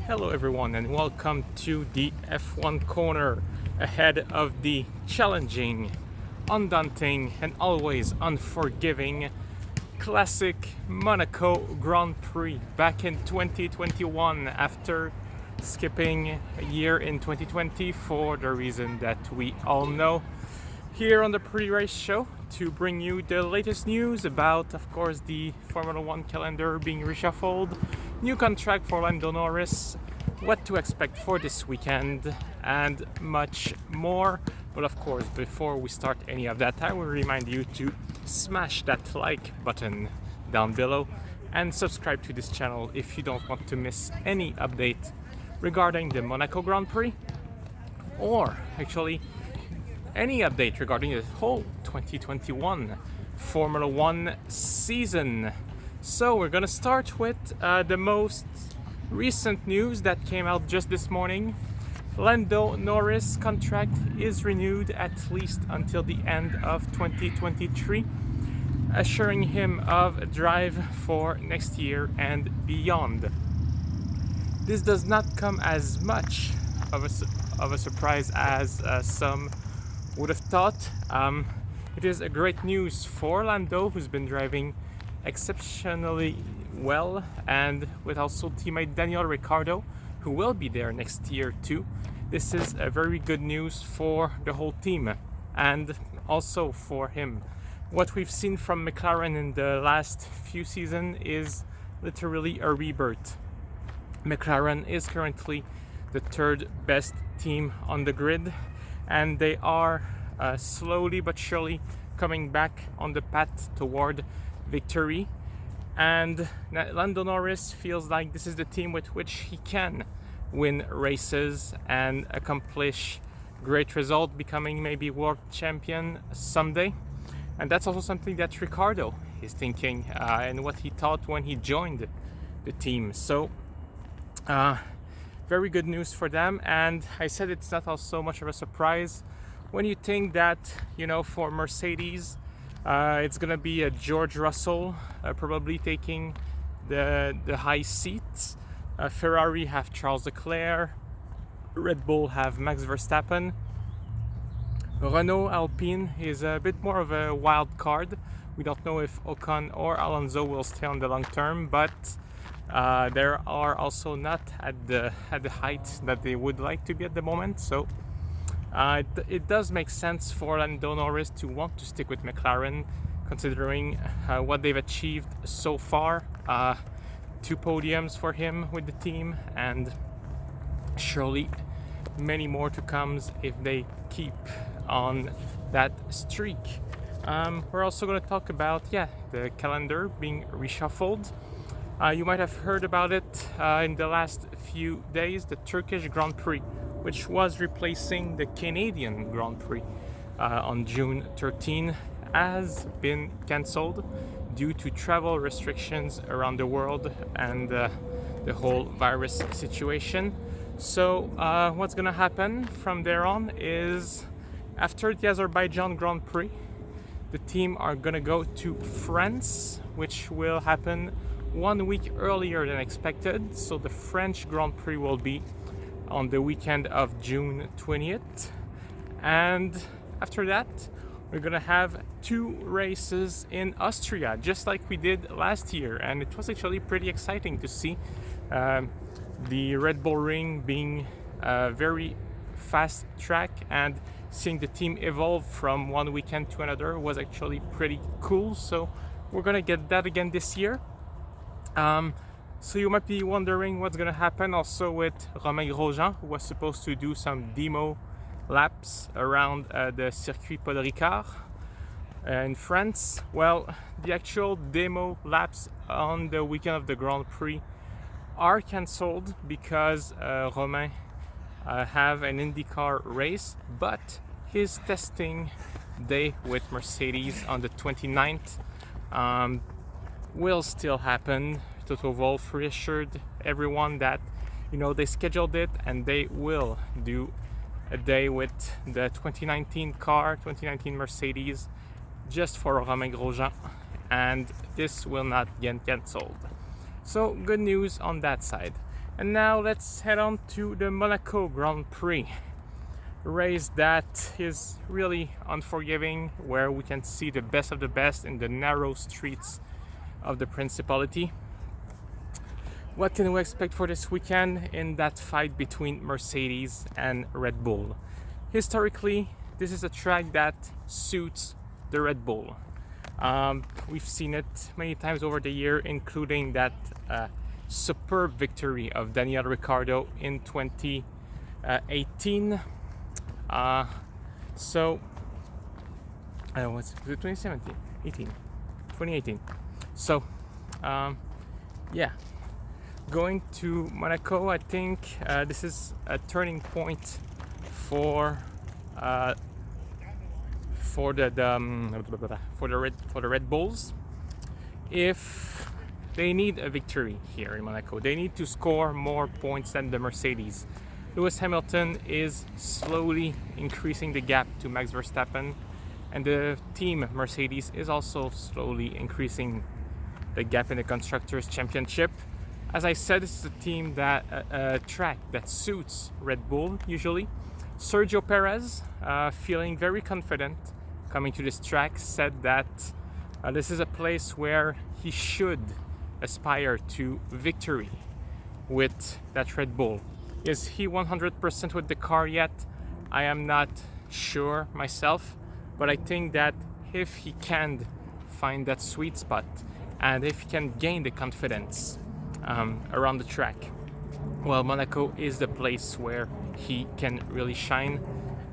Hello everyone and welcome to the F1 corner ahead of the challenging, undaunting and always unforgiving classic Monaco Grand Prix back in 2021 after skipping a year in 2020 for the reason that we all know. Here on the pre-race show to bring you the latest news about, of course, the Formula 1 calendar being reshuffled, new contract for Lando Norris, what to expect for this weekend, and much more. But of course, before we start any of that, I will remind you to smash that like button down below and subscribe to this channel if you don't want to miss any update regarding the Monaco Grand Prix, or actually any update regarding the whole 2021 Formula 1 season. So we're gonna start with the most recent news that came out just this morning. Lando Norris contract is renewed at least until the end of 2023, assuring him of a drive for next year and beyond. This does not come as much of a surprise as some would have thought. It is a great news for Lando, who's been driving exceptionally well, and with also teammate Daniel Ricciardo, who will be there next year too. This is a very good news for the whole team and also for him. What we've seen from McLaren in the last few seasons is literally a rebirth. McLaren is currently the third best team on the grid, and they are slowly but surely coming back on the path toward victory. And Lando Norris feels like this is the team with which he can win races and accomplish great results, becoming maybe world champion someday. And that's also something that Ricciardo is thinking and what he thought when he joined the team. So very good news for them. And I said it's not also much of a surprise when you think that, you know, for Mercedes, it's gonna be a George Russell probably taking the high seats. Ferrari have Charles Leclerc, Red Bull have Max Verstappen. Renault Alpine is a bit more of a wild card. We don't know if Ocon or Alonso will stay on the long term, but they are also not at the height that they would like to be at the moment. So it does make sense for Lando Norris to want to stick with McLaren, considering what they've achieved so far. 2 podiums for him with the team, and surely many more to come if they keep on that streak. We're also going to talk about the calendar being reshuffled. You might have heard about it in the last few days. The Turkish Grand Prix, which was replacing the Canadian Grand Prix on June 13, has been cancelled due to travel restrictions around the world and the whole virus situation. So what's gonna happen from there on is, after the Azerbaijan Grand Prix, the team are gonna go to France, which will happen 1 week earlier than expected. So the French Grand Prix will be on the weekend of June 20th, and after that we're gonna have 2 races in Austria, just like we did last year. And it was actually pretty exciting to see the Red Bull Ring being a very fast track, and seeing the team evolve from one weekend to another was actually pretty cool. So we're gonna get that again this year. So you might be wondering what's going to happen also with Romain Grosjean, who was supposed to do some demo laps around the Circuit Paul Ricard in France. Well, the actual demo laps on the weekend of the Grand Prix are cancelled because Romain have an IndyCar race, but his testing day with Mercedes on the 29th will still happen. Toto Wolff reassured everyone that, you know, they scheduled it and they will do a day with the 2019 car, 2019 Mercedes, just for Romain Grosjean, and this will not get cancelled. So good news on that side. And now let's head on to the Monaco Grand Prix, a race that is really unforgiving, where we can see the best of the best in the narrow streets of the Principality. What can we expect for this weekend in that fight between Mercedes and Red Bull? Historically, this is a track that suits the Red Bull. We've seen it many times over the year, including that superb victory of Daniel Ricciardo in 2018. Was it 2017? 18? 2018. So, yeah. Going to Monaco, I think this is a turning point for the Red Bulls. If they need a victory here in Monaco, they need to score more points than the Mercedes. Lewis Hamilton is slowly increasing the gap to Max Verstappen, and the team Mercedes is also slowly increasing the gap in the Constructors' Championship. As I said, this is a team that a track that suits Red Bull usually. Sergio Perez, feeling very confident coming to this track, said that this is a place where he should aspire to victory with that Red Bull. Is he 100% with the car yet? I am not sure myself, but I think that if he can find that sweet spot and if he can gain the confidence around the track, well, Monaco is the place where he can really shine.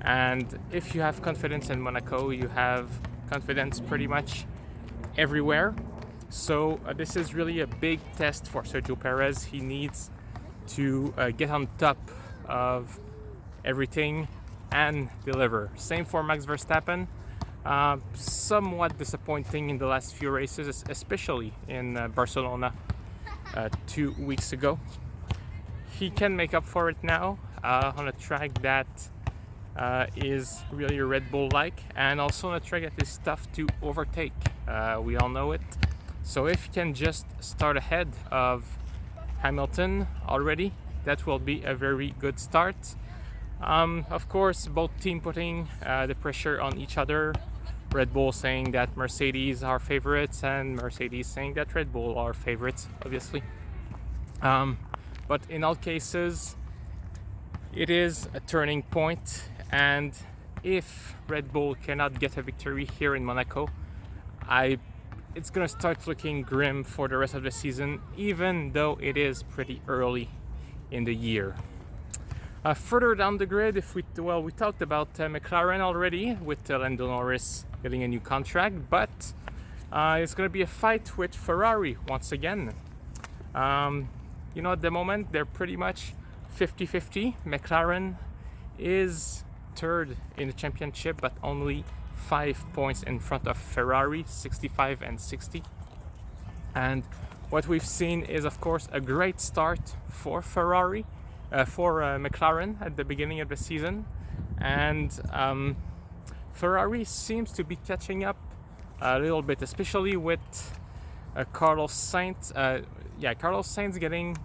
And if you have confidence in Monaco, you have confidence pretty much everywhere. So this is really a big test for Sergio Perez. He needs to get on top of everything and deliver. Same for Max Verstappen. Somewhat disappointing in the last few races, especially in Barcelona 2 weeks ago. He can make up for it now on a track that is really Red Bull-like, and also on a track that is tough to overtake. We all know it. So if he can just start ahead of Hamilton already, that will be a very good start. Of course, both teams putting the pressure on each other. Red Bull saying that Mercedes are favorites, and Mercedes saying that Red Bull are favorites, obviously. But in all cases, it is a turning point, and if Red Bull cannot get a victory here in Monaco, it's gonna start looking grim for the rest of the season, even though it is pretty early in the year. Further down the grid, we talked about McLaren already, with Lando Norris getting a new contract, but it's going to be a fight with Ferrari once again. At the moment, they're pretty much 50-50. McLaren is third in the championship, but only 5 points in front of Ferrari, 65 and 60. And what we've seen is, of course, a great start for McLaren at the beginning of the season, and Ferrari seems to be catching up a little bit, especially with Carlos Sainz. Carlos Sainz getting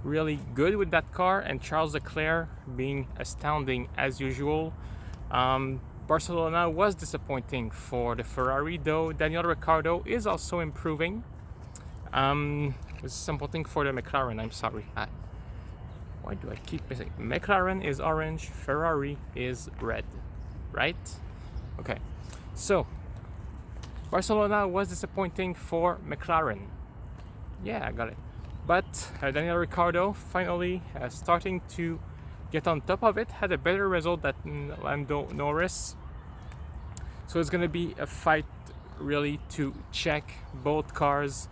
really good with that car, and Charles Leclerc being astounding as usual. Barcelona was disappointing for the Ferrari, though Daniel Ricciardo is also improving. This is something for the McLaren, I'm sorry. Why do I keep missing? McLaren is orange, Ferrari is red, right? Okay, so Barcelona was disappointing for McLaren. Yeah, I got it. But Daniel Ricciardo finally starting to get on top of it, had a better result than Lando Norris. So it's going to be a fight really to check both cars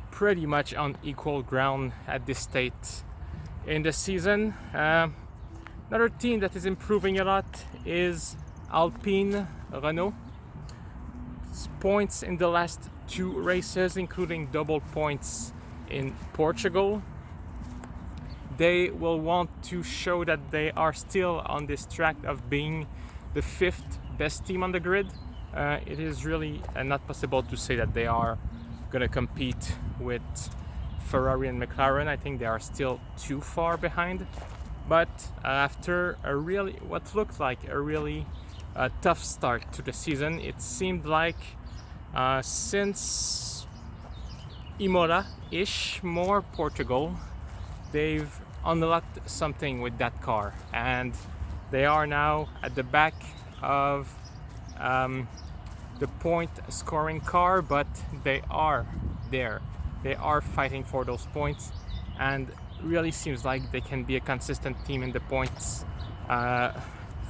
pretty much on equal ground at this state in the season. Another team that is improving a lot is Alpine Renault. Points in the last 2 races, including double points in Portugal. They will want to show that they are still on this track of being the 5th best team on the grid. It is really not possible to say that they are going to compete with Ferrari and McLaren. I think they are still too far behind. But after what looked like a really tough start to the season, it seemed like since Imola-ish, more Portugal, they've unlocked something with that car, and they are now at the back of the point scoring car, but they are there. They are fighting for those points, and really seems like they can be a consistent team in the points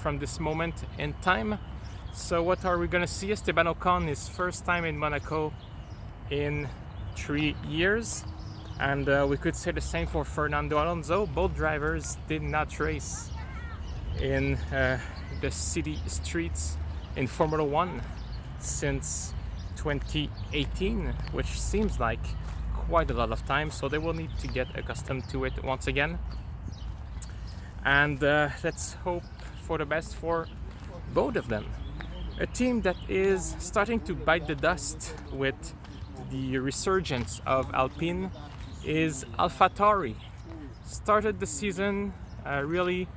from this moment in time. So what are we gonna see? Esteban Ocon, his first time in Monaco in 3 years, and we could say the same for Fernando Alonso. Both drivers did not race in the city streets in Formula One since 2018, which seems like quite a lot of time, so they will need to get accustomed to it once again. And let's hope for the best for both of them. A team that is starting to bite the dust with the resurgence of Alpine is AlphaTauri. Started the season really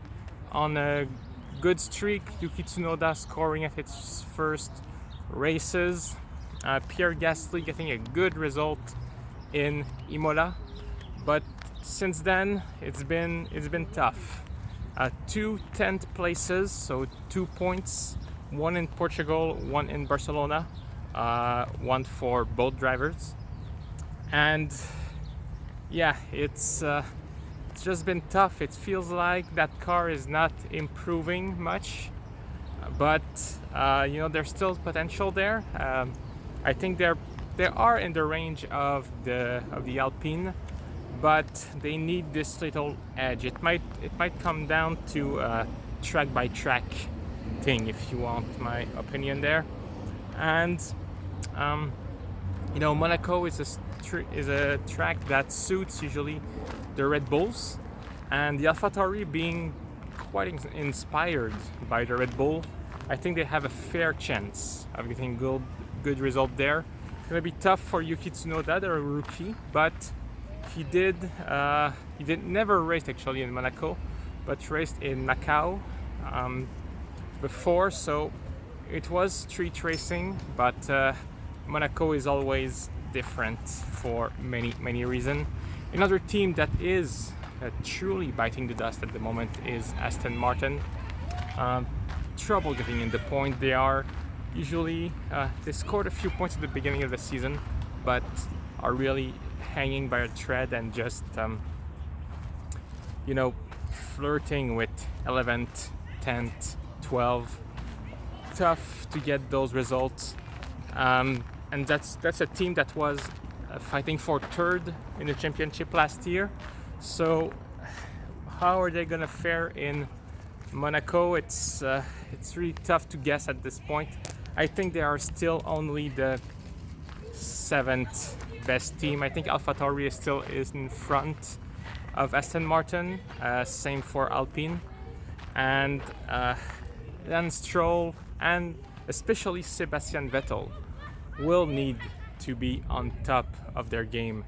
on a good streak. Yuki Tsunoda scoring at its first races. Pierre Gasly getting a good result in Imola, but since then it's been tough. 2 10th places, so 2 points, one in Portugal, one in Barcelona, one for both drivers. And yeah, it's just been tough. It feels like that car is not improving much, but there's still potential there. I think they are in the range of the Alpine, but they need this little edge. It might come down to a track by track thing, if you want my opinion there. And Monaco is a track that suits usually the Red Bulls, and the AlphaTauri being quite inspired by the Red Bull, I think they have a fair chance of getting good result there. It's gonna be tough for Yuki Tsunoda, they're a rookie, but he never raced actually in Monaco, but raced in Macau before, so it was street racing, but Monaco is always different for many reasons. Another team that is truly biting the dust at the moment is Aston Martin. Trouble getting in the point. They are usually they scored a few points at the beginning of the season, but are really hanging by a thread and just flirting with 11th, 10th, 12th. Tough to get those results, and that's a team that was fighting for third in the championship last year. So how are they gonna fare in Monaco? It's really tough to guess at this point. I think they are still only the 7th best team. I think AlphaTauri still is in front of Aston Martin. Same for Alpine, and Lance Stroll and especially Sebastian Vettel will need to be on top of their game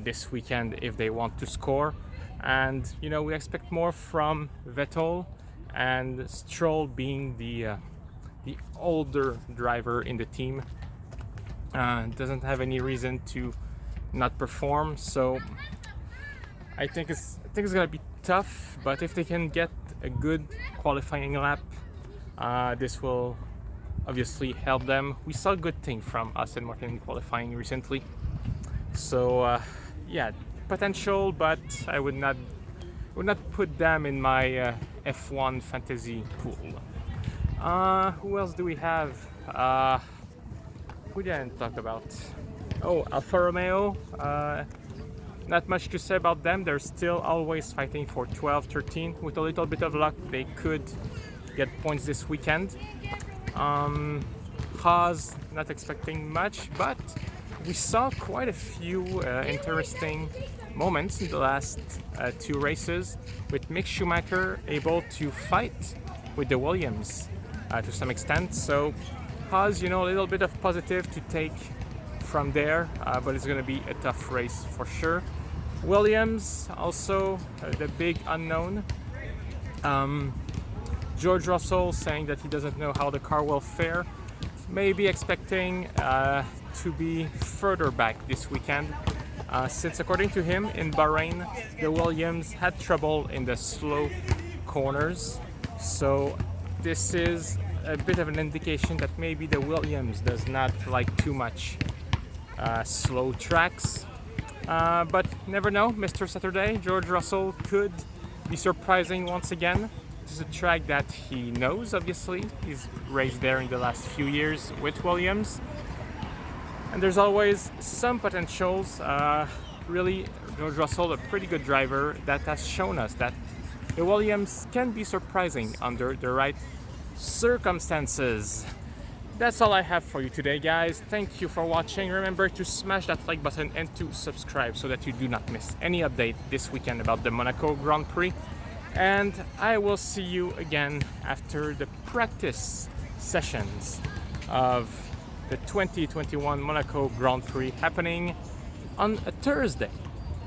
this weekend if they want to score. And we expect more from Vettel, and Stroll being the older driver in the team doesn't have any reason to not perform. So I think it's gonna be tough, but if they can get a good qualifying lap, this will obviously help them. We saw good thing from Aston Martin in qualifying recently, so yeah, potential, but I would not put them in my F1 fantasy pool. Who else do we have? Who didn't talk about? Oh, Alfa Romeo. Not much to say about them. They're still always fighting for 12, 13. With a little bit of luck, they could get points this weekend. Haas, not expecting much, but we saw quite a few interesting moments in the last 2 races, with Mick Schumacher able to fight with the Williams to some extent. So Haas, a little bit of positive to take from there, but it's going to be a tough race for sure. Williams, also the big unknown. George Russell saying that he doesn't know how the car will fare. Maybe expecting to be further back this weekend, since according to him in Bahrain, the Williams had trouble in the slow corners. So this is a bit of an indication that maybe the Williams does not like too much slow tracks. But never know, Mr. Saturday, George Russell could be surprising once again. This is a track that he knows, obviously. He's raced there in the last few years with Williams. And there's always some potentials. Really, George Russell, a pretty good driver that has shown us that the Williams can be surprising under the right circumstances. That's all I have for you today, guys. Thank you for watching. Remember to smash that like button and to subscribe so that you do not miss any update this weekend about the Monaco Grand Prix. And I will see you again after the practice sessions of the 2021 Monaco Grand Prix happening on a Thursday,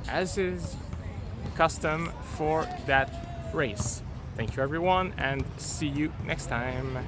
as is custom for that race. Thank you everyone, and see you next time.